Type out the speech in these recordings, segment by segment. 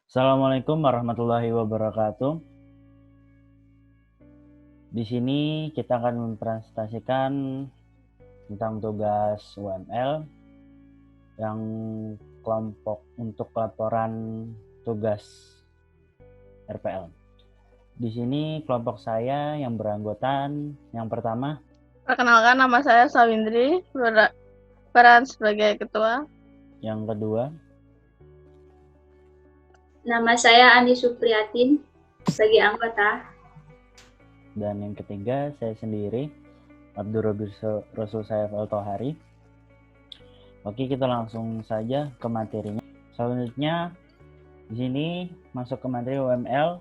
Assalamualaikum warahmatullahi wabarakatuh. Di sini kita akan mempresentasikan tentang tugas UML yang kelompok untuk laporan tugas RPL. Di sini kelompok saya yang beranggotan yang pertama. Perkenalkan, nama saya Sawindri, berperan sebagai ketua. Yang kedua. Nama saya Andi Supriyatin, sebagai anggota. Dan yang ketiga, saya sendiri, Abdul Rasul Saif Al-Tohari. Oke, kita langsung saja ke materinya. Selanjutnya, di sini masuk ke materi UML.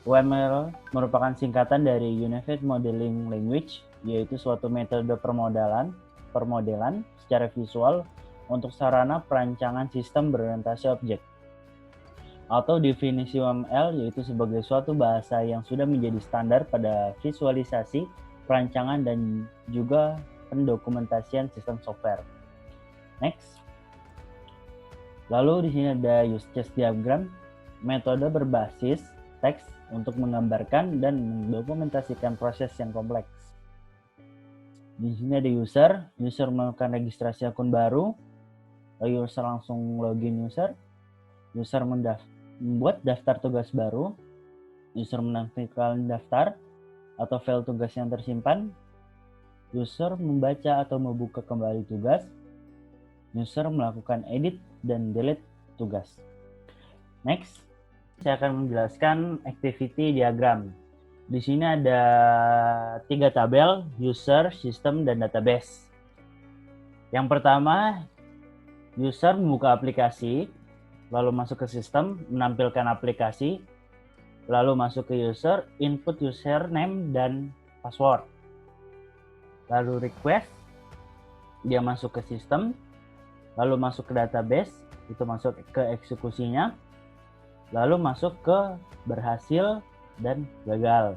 UML merupakan singkatan dari Unified Modeling Language, yaitu suatu metode permodelan secara visual untuk sarana perancangan sistem berorientasi objek. Atau definisi UML yaitu sebagai suatu bahasa yang sudah menjadi standar pada visualisasi, perancangan, dan juga pendokumentasian sistem software. Next. Lalu di sini ada use case diagram, metode berbasis teks untuk menggambarkan dan mendokumentasikan proses yang kompleks. Di sini ada user melakukan registrasi akun baru, user langsung login user membuat daftar tugas baru, user menampilkan daftar atau file tugas yang tersimpan, user membaca atau membuka kembali tugas, user melakukan edit dan delete tugas. Next, saya akan menjelaskan activity diagram. Di sini ada 3 tabel, user, system, dan database. Yang pertama, user membuka aplikasi, lalu masuk ke sistem, menampilkan aplikasi, lalu masuk ke user, input username dan password. Lalu request, dia masuk ke sistem, lalu masuk ke database, itu masuk ke eksekusinya, lalu masuk ke berhasil dan gagal.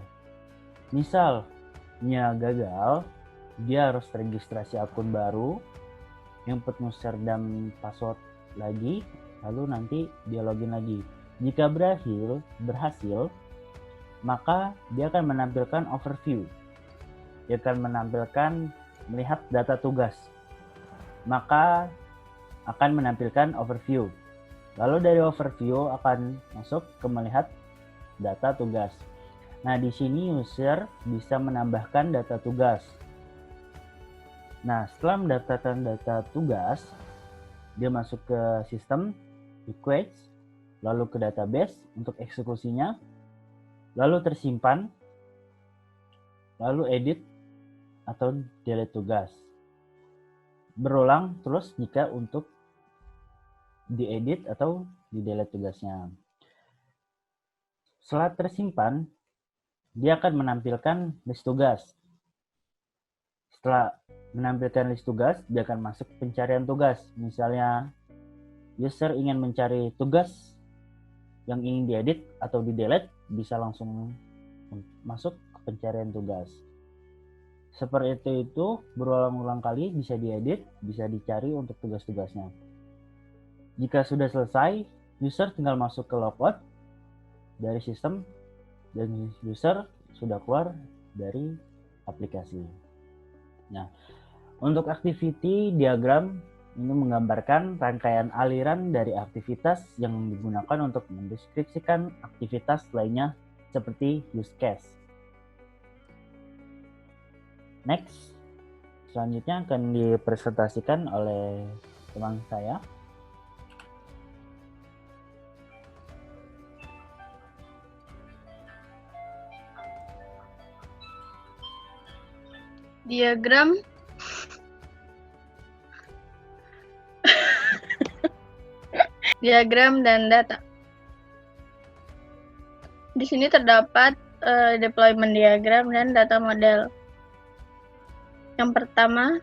Misalnya gagal, dia harus registrasi akun baru, input user dan password lagi, lalu nanti dia login lagi. Jika berhasil, maka dia akan menampilkan overview. Dia akan menampilkan melihat data tugas. Maka akan menampilkan overview. Lalu dari overview akan masuk ke melihat data tugas. Nah, di sini user bisa menambahkan data tugas. Nah, setelah mendaftarkan data tugas, dia masuk ke sistem, request, lalu ke database untuk eksekusinya, lalu tersimpan, lalu edit atau delete tugas. Berulang terus jika untuk diedit atau di-delete tugasnya. Setelah tersimpan, dia akan menampilkan list tugas. Setelah menampilkan list tugas, dia akan masuk pencarian tugas. Misalnya, user ingin mencari tugas yang ingin diedit atau di-delete, bisa langsung masuk ke pencarian tugas. Seperti itu, berulang-ulang kali bisa diedit, bisa dicari untuk tugas-tugasnya. Jika sudah selesai, user tinggal masuk ke logout dari sistem dan user sudah keluar dari aplikasi. Nah, untuk activity diagram ini menggambarkan rangkaian aliran dari aktivitas yang digunakan untuk mendeskripsikan aktivitas lainnya seperti use case. Next, selanjutnya akan dipresentasikan oleh teman saya. Diagram diagram dan data. Di sini terdapat deployment diagram dan data model. Yang pertama,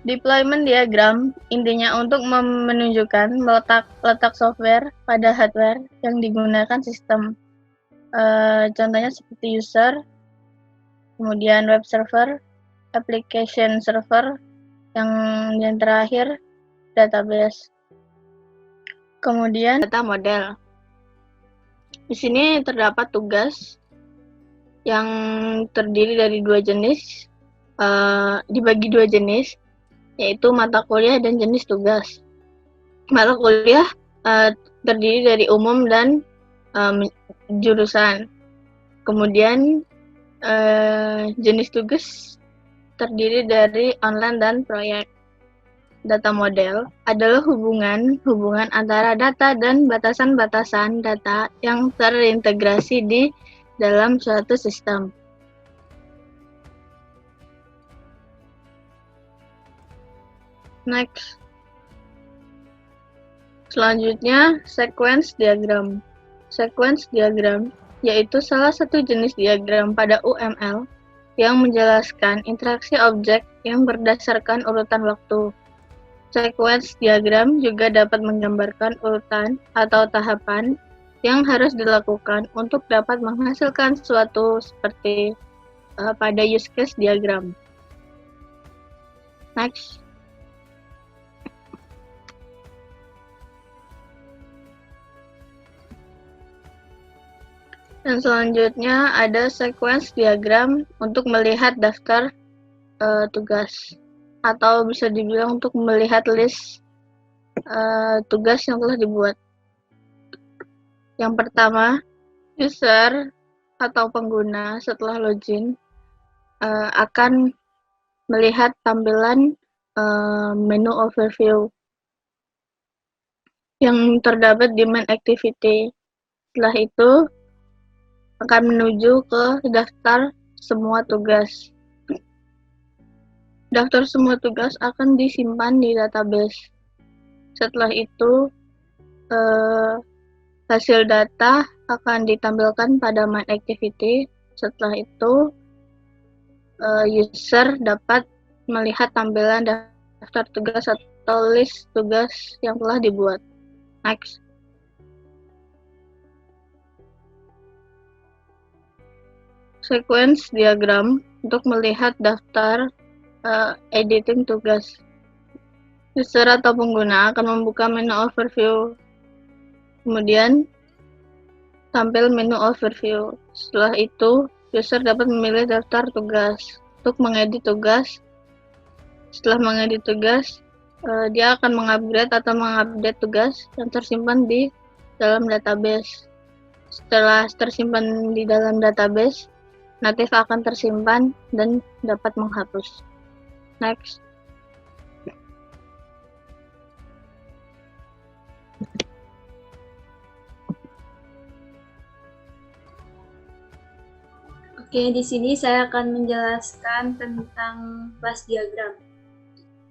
deployment diagram intinya untuk menunjukkan letak software pada hardware yang digunakan sistem. Contohnya seperti user, kemudian web server, application server, yang terakhir database. Kemudian data model. Di sini terdapat tugas yang terdiri dari dua jenis, dibagi dua jenis, yaitu mata kuliah dan jenis tugas. Mata kuliah terdiri dari umum dan jurusan. Kemudian jenis tugas terdiri dari online dan proyek. Data model adalah hubungan antara data dan batasan-batasan data yang terintegrasi di dalam suatu sistem. Next. Selanjutnya, sequence diagram. Sequence diagram yaitu salah satu jenis diagram pada UML yang menjelaskan interaksi objek yang berdasarkan urutan waktu. Sequence diagram juga dapat menggambarkan urutan atau tahapan yang harus dilakukan untuk dapat menghasilkan sesuatu seperti pada use case diagram. Next. Dan selanjutnya ada sequence diagram untuk melihat daftar tugas, atau bisa dibilang untuk melihat list tugas yang telah dibuat. Yang pertama, user atau pengguna setelah login akan melihat tampilan menu overview yang terdapat di main activity. Setelah itu akan menuju ke daftar semua tugas. Daftar semua tugas akan disimpan di database. Setelah itu, hasil data akan ditampilkan pada main activity. Setelah itu, user dapat melihat tampilan daftar tugas atau list tugas yang telah dibuat. Next. Sequence diagram untuk melihat daftar editing tugas. User atau pengguna akan membuka menu overview. Kemudian tampil menu overview. Setelah itu, user dapat memilih daftar tugas. Untuk mengedit tugas, setelah mengedit tugas, dia akan mengupgrade atau mengupdate tugas yang tersimpan di dalam database. Setelah tersimpan di dalam database, natif akan tersimpan dan dapat menghapus. Next. Oke, di sini saya akan menjelaskan tentang kelas diagram.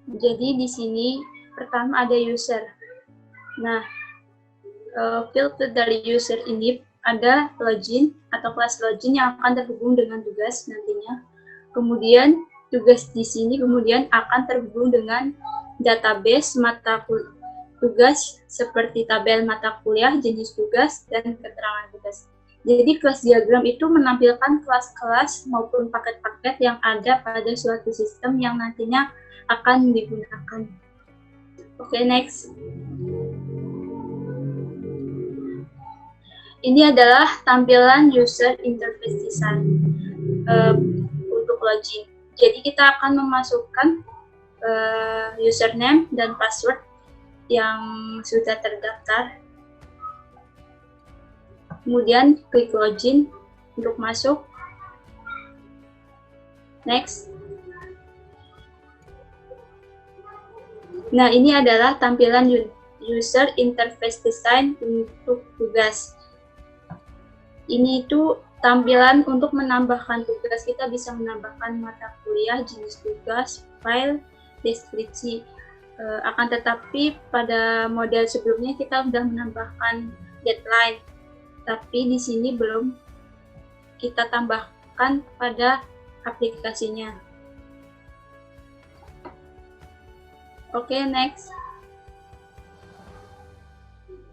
Jadi di sini pertama ada user. Nah, filter dari user ini ada login atau kelas login yang akan terhubung dengan tugas nantinya. Kemudian tugas di sini kemudian akan terhubung dengan database mata tugas seperti tabel mata kuliah, jenis tugas, dan keterangan tugas. Jadi kelas diagram itu menampilkan kelas-kelas maupun paket-paket yang ada pada suatu sistem yang nantinya akan digunakan. Oke, next. Ini adalah tampilan user interface design untuk login. Jadi kita akan memasukkan username dan password yang sudah terdaftar. Kemudian klik login untuk masuk. Next. Nah, ini adalah tampilan user interface design untuk tugas. Ini itu tampilan untuk menambahkan tugas. Kita bisa menambahkan mata kuliah, jenis tugas, file, deskripsi. Akan tetapi pada model sebelumnya kita sudah menambahkan deadline. Tapi di sini belum kita tambahkan pada aplikasinya. Oke, next.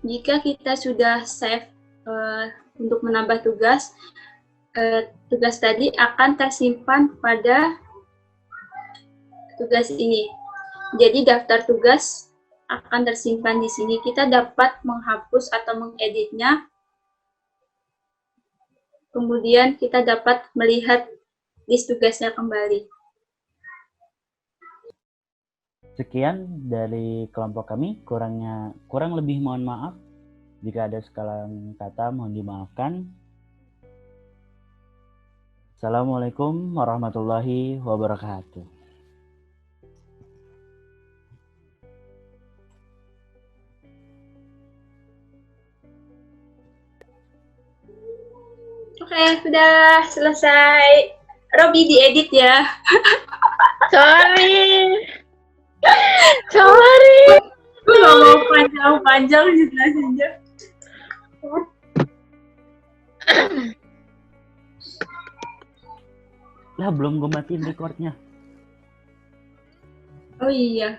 Jika kita sudah save untuk menambah tugas, tugas tadi akan tersimpan pada tugas ini. Jadi daftar tugas akan tersimpan di sini. Kita dapat menghapus atau mengeditnya. Kemudian kita dapat melihat list tugasnya kembali. Sekian dari kelompok kami, kurang lebih mohon maaf. Jika ada kesalahan kata mohon dimaafkan. Assalamualaikum warahmatullahi wabarakatuh. Oke, sudah selesai. Robi diedit ya. Sorry. Gue gak mau panjang-panjang jelasinnya. Lah belum gue matiin recordnya. Oh iya.